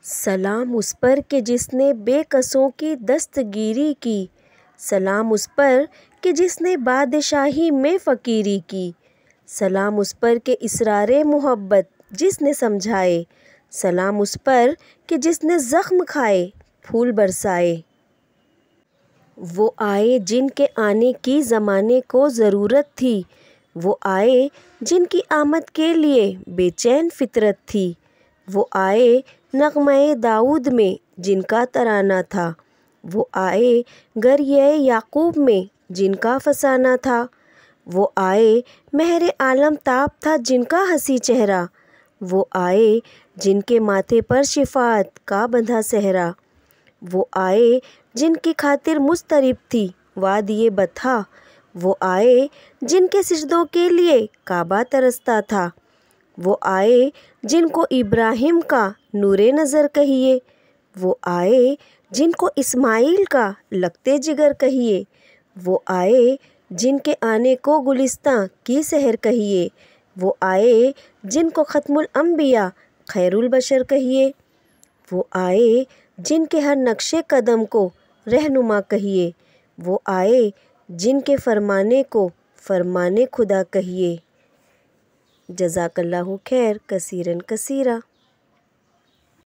سلام اس پر کہ جس نے بے کسوں کی دستگیری کی، سلام اس پر کہ جس نے بادشاہی میں فقیری کی، سلام اس پر کہ اسرار محبت جس نے سمجھائے، سلام اس پر کہ جس نے زخم کھائے پھول برسائے۔ وہ آئے جن کے آنے کی زمانے کو ضرورت تھی، وہ آئے جن کی آمد کے لیے بے چین فطرت تھی، وہ آئے نغمہ داؤد میں جن کا ترانہ تھا، وہ آئے گریہ یعقوب میں جن کا فسانہ تھا، وہ آئے مہر عالم تاب تھا جن کا حسی چہرہ، وہ آئے جن کے ماتھے پر شفاعت کا بندھا صحرا، وہ آئے جن کی خاطر مضطرب تھی وادی بطحا، وہ آئے جن کے سجدوں کے لیے کعبہ ترستا تھا، وہ آئے جن کو ابراہیم کا نور نظر کہیے، وہ آئے جن کو اسماعیل کا لگتے جگر کہیے، وہ آئے جن کے آنے کو گلستاں کی سحر کہیے، وہ آئے جن کو ختم الانبیاء خیر البشر کہیے، وہ آئے جن کے ہر نقش قدم کو رہنما کہیے، وہ آئے جن کے فرمانے کو فرمان خدا کہیے۔ جزاک اللہ خیر کثیراً کثیرا۔